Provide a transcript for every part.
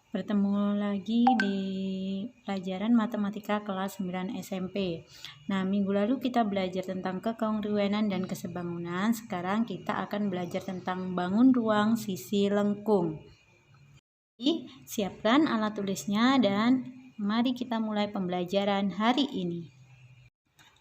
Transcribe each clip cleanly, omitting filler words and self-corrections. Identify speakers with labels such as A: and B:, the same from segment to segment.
A: Bertemu lagi di pelajaran matematika kelas 9 SMP. Nah, minggu lalu kita belajar tentang kekongruenan dan kesebangunan. Sekarang kita akan belajar tentang bangun ruang sisi lengkung. Jadi, siapkan alat tulisnya dan mari kita mulai pembelajaran hari ini.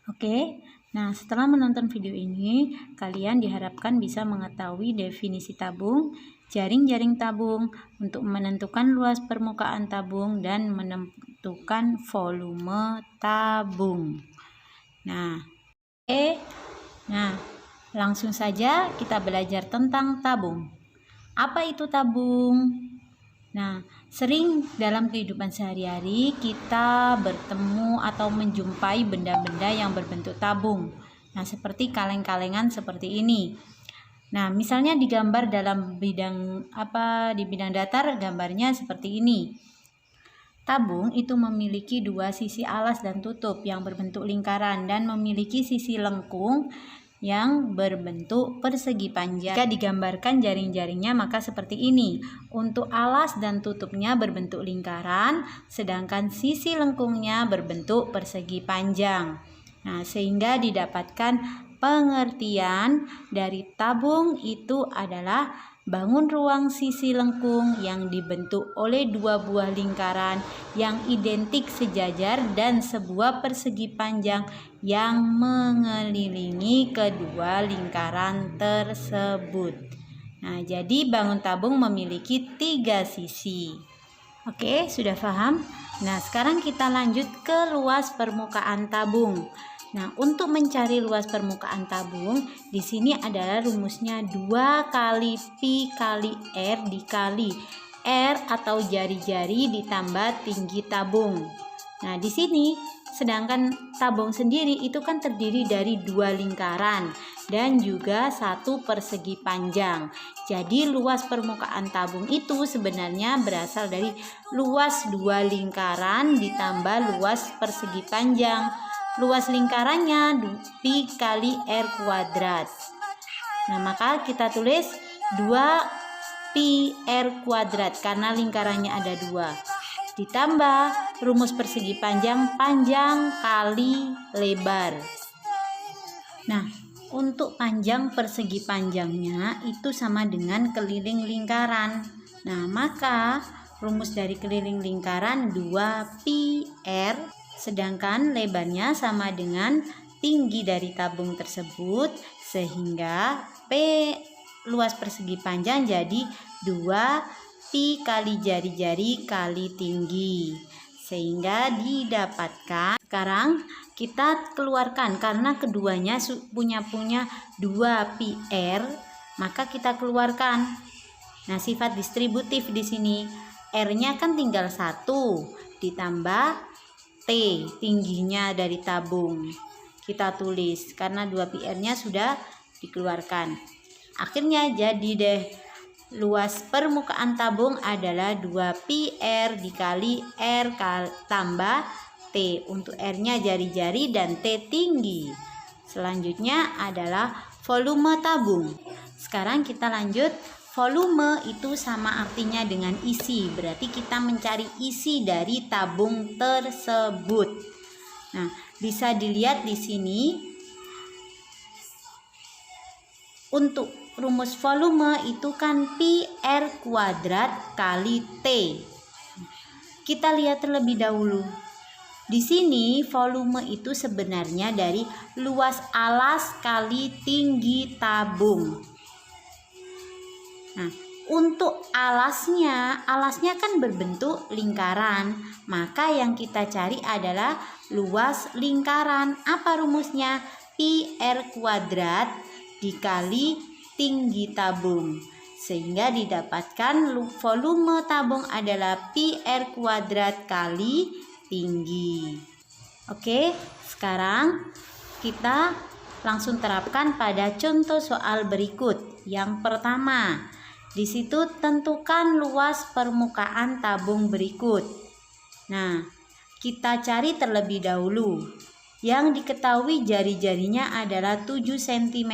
A: Oke, nah setelah menonton video ini, kalian diharapkan bisa mengetahui definisi tabung, jaring-jaring tabung, untuk menentukan luas permukaan tabung dan menentukan volume tabung. Nah, langsung saja kita belajar tentang tabung. Apa itu tabung? Nah, sering dalam kehidupan sehari-hari kita bertemu atau menjumpai benda-benda yang berbentuk tabung. Nah, seperti kaleng-kalengan seperti ini. Nah, misalnya digambar dalam bidang di bidang datar, gambarnya seperti ini. Tabung itu memiliki dua sisi alas dan tutup yang berbentuk lingkaran dan memiliki sisi lengkung yang berbentuk persegi panjang. Jika digambarkan jaring-jaringnya maka seperti ini. Untuk alas dan tutupnya berbentuk lingkaran, sedangkan sisi lengkungnya berbentuk persegi panjang. Nah, sehingga didapatkan pengertian dari tabung itu adalah bangun ruang sisi lengkung yang dibentuk oleh dua buah lingkaran yang identik sejajar dan sebuah persegi panjang yang mengelilingi kedua lingkaran tersebut. Nah, jadi bangun tabung memiliki 3 sisi. Oke, sudah paham? Nah, sekarang kita lanjut ke luas permukaan tabung. Nah, untuk mencari luas permukaan tabung, di sini adalah rumusnya 2 kali pi kali R dikali R atau jari-jari ditambah tinggi tabung. Nah, di sini sedangkan tabung sendiri itu kan terdiri dari 2 lingkaran dan juga 1 persegi panjang. Jadi luas permukaan tabung itu sebenarnya berasal dari luas 2 lingkaran ditambah luas persegi panjang. Luas lingkarannya pi kali R kuadrat. Nah, maka kita tulis 2 pi R kuadrat karena lingkarannya ada 2. Ditambah rumus persegi panjang kali lebar. Nah, untuk panjang persegi panjangnya itu sama dengan keliling lingkaran. Nah, maka rumus dari keliling lingkaran 2 pi R, sedangkan lebarnya sama dengan tinggi dari tabung tersebut, sehingga P luas persegi panjang jadi 2 pi kali jari-jari kali tinggi, sehingga didapatkan. Sekarang kita keluarkan karena keduanya punya 2 pi R, maka kita keluarkan. Nah, sifat distributif di sini R-nya kan tinggal 1 ditambah T tingginya dari tabung. Kita tulis karena 2 pi R-nya sudah dikeluarkan. Akhirnya jadi deh luas permukaan tabung adalah 2 pi R dikali R tambah T. Untuk R-nya jari-jari dan T tinggi. Selanjutnya adalah volume tabung. Sekarang kita lanjut. Volume itu sama artinya dengan isi. Berarti kita mencari isi dari tabung tersebut. Nah, bisa dilihat di sini. Untuk rumus volume itu kan pi R kuadrat kali T. Kita lihat terlebih dahulu. Di sini volume itu sebenarnya dari luas alas kali tinggi tabung. Nah, untuk alasnya kan berbentuk lingkaran. Maka yang kita cari adalah luas lingkaran. Apa rumusnya? Pi R kuadrat dikali tinggi tabung. Sehingga didapatkan volume tabung adalah pi R kuadrat kali tinggi. Oke, sekarang kita langsung terapkan pada contoh soal berikut. Yang pertama, di situ tentukan luas permukaan tabung berikut. Nah, kita cari terlebih dahulu. Yang diketahui jari-jarinya adalah 7 cm.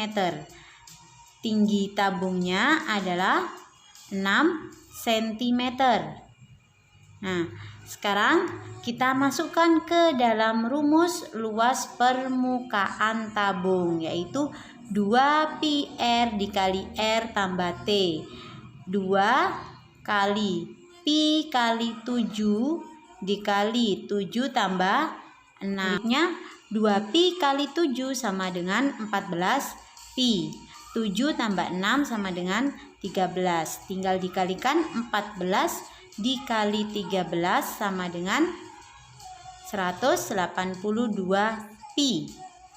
A: Tinggi tabungnya adalah 6 cm. Nah, sekarang kita masukkan ke dalam rumus luas permukaan tabung, yaitu 2πr dikali R tambah T. 2 kali pi kali 7 dikali 7 tambah 6. 2pi kali 7 sama dengan 14pi. 7 tambah 6 sama dengan 13. Tinggal dikalikan 14 dikali 13 sama dengan 182 pi.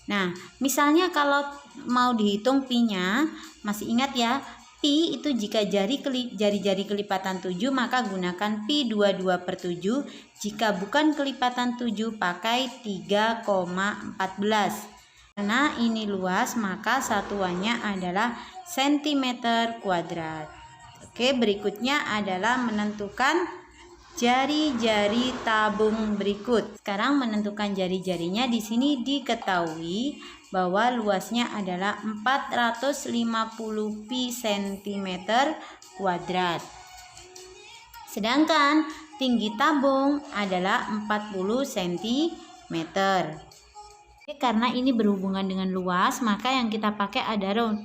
A: Nah, misalnya kalau mau dihitung pi-nya, masih ingat ya, pi itu jika jari-jari kelipatan 7 maka gunakan pi 22/7. Jika bukan kelipatan 7 pakai 3,14. Karena ini luas maka satuannya adalah cm². Oke, berikutnya adalah menentukan jari-jari tabung berikut. Sekarang menentukan jari-jarinya. Di sini diketahui bahwa luasnya adalah 450 pi cm². Sedangkan tinggi tabung adalah 40 cm. Karena ini berhubungan dengan luas, maka yang kita pakai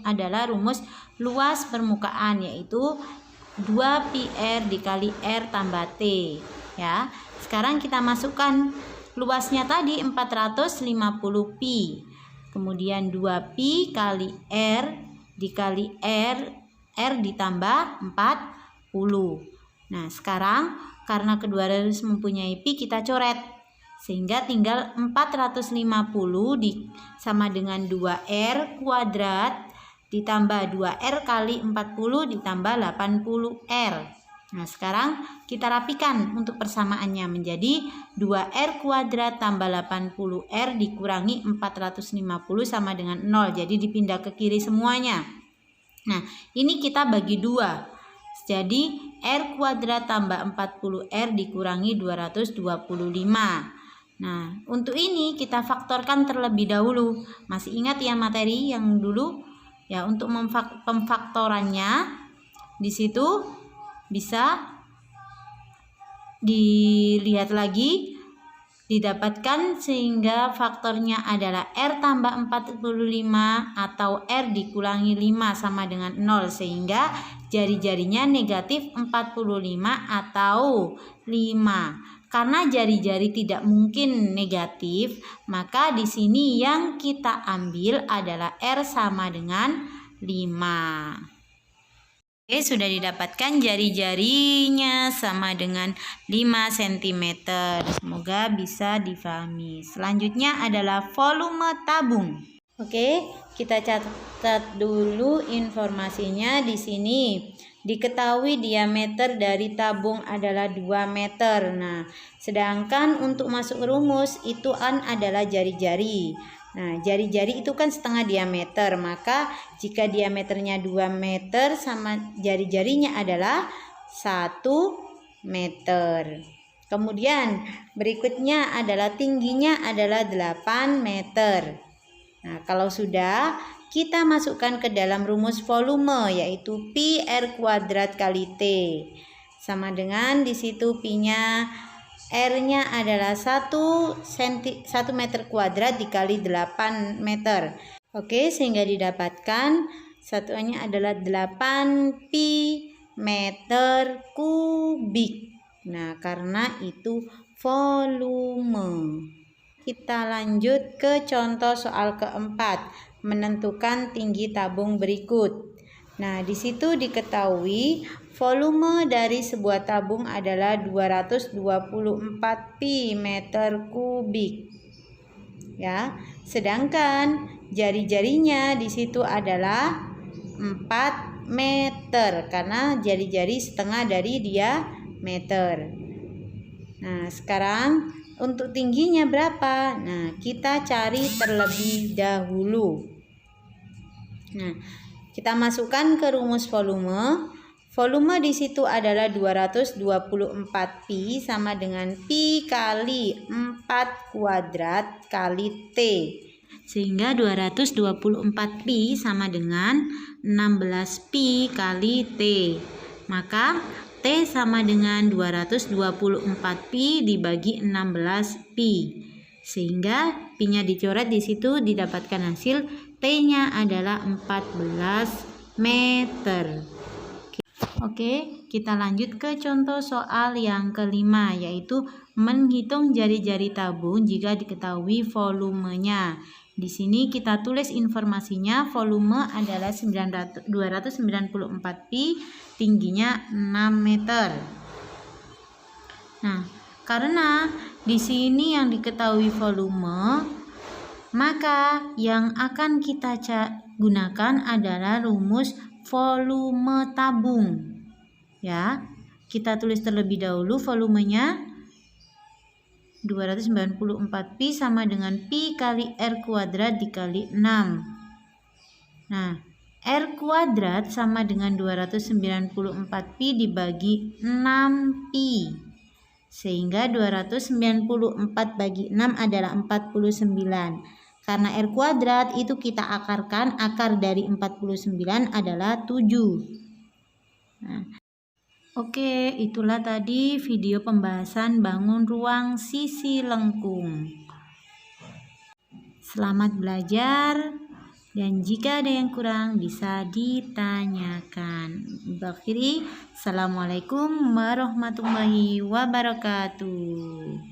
A: adalah rumus luas permukaan, yaitu 2πr dikali R tambah T. Ya, sekarang kita masukkan luasnya tadi 450 pi. Kemudian 2pi kali R dikali R ditambah 40. Nah, sekarang karena kedua rumus mempunyai pi, kita coret. Sehingga tinggal 450 sama dengan 2R kuadrat ditambah 2R kali 40 ditambah 80R. Nah, sekarang kita rapikan untuk persamaannya menjadi 2R kuadrat tambah 80R dikurangi 450 sama dengan 0. Jadi dipindah ke kiri semuanya. Nah, ini kita bagi 2. Jadi R kuadrat tambah 40R dikurangi 225. Nah, untuk ini kita faktorkan terlebih dahulu. Masih ingat ya materi yang dulu? Ya, untuk pemfaktorannya di situ bisa dilihat lagi, didapatkan sehingga faktornya adalah R tambah 45 atau R dikurangi 5 sama dengan 0, sehingga jari-jarinya negatif 45 atau 5. Karena jari-jari tidak mungkin negatif, maka di sini yang kita ambil adalah R sama dengan 5. Oke, sudah didapatkan jari-jarinya sama dengan 5 cm. Semoga bisa difahami. Selanjutnya adalah volume tabung. Oke, kita catat dulu informasinya di sini. Diketahui diameter dari tabung adalah 2 meter. Nah, sedangkan untuk masuk rumus itu adalah jari-jari. Nah, jari-jari itu kan setengah diameter, maka jika diameternya 2 meter sama jari-jarinya adalah 1 meter. Kemudian berikutnya adalah tingginya adalah 8 meter. Nah, kalau sudah, kita masukkan ke dalam rumus volume, yaitu pi R kuadrat kali T. Sama dengan di situ pi-nya, R-nya adalah 1 meter kuadrat dikali 8 meter. Oke, sehingga didapatkan satuannya adalah 8 pi meter kubik. Nah, karena itu volume. Kita lanjut ke contoh soal keempat, menentukan tinggi tabung berikut. Nah, di situ diketahui volume dari sebuah tabung adalah 224 pi meter kubik. Ya, sedangkan jari-jarinya di situ adalah 4 meter karena jari-jari setengah dari diameter. Nah, sekarang untuk tingginya berapa? Nah, kita cari terlebih dahulu. Nah, kita masukkan ke rumus volume. Volume di situ adalah 224 pi sama dengan pi kali 4 kuadrat kali T. Sehingga 224 pi sama dengan 16 pi kali T. Maka T sama dengan 224pi dibagi 16pi. Sehingga pi-nya dicoret di situ, didapatkan hasil T-nya adalah 14 meter. Oke, kita lanjut ke contoh soal yang kelima, yaitu menghitung jari-jari tabung jika diketahui volumenya. Di sini kita tulis informasinya, volume adalah 294 pi, tingginya 6 meter. Nah, karena di sini yang diketahui volume, maka yang akan kita gunakan adalah rumus volume tabung. Ya, kita tulis terlebih dahulu volumenya 294 pi sama dengan pi kali R kuadrat dikali 6. Nah, R kuadrat sama dengan 294 pi dibagi 6 pi. Sehingga 294 bagi 6 adalah 49. Karena R kuadrat itu kita akarkan, akar dari 49 adalah 7. Nah, oke, itulah tadi video pembahasan bangun ruang sisi lengkung. Selamat belajar, dan jika ada yang kurang bisa ditanyakan. Akhiri, Assalamualaikum warahmatullahi wabarakatuh.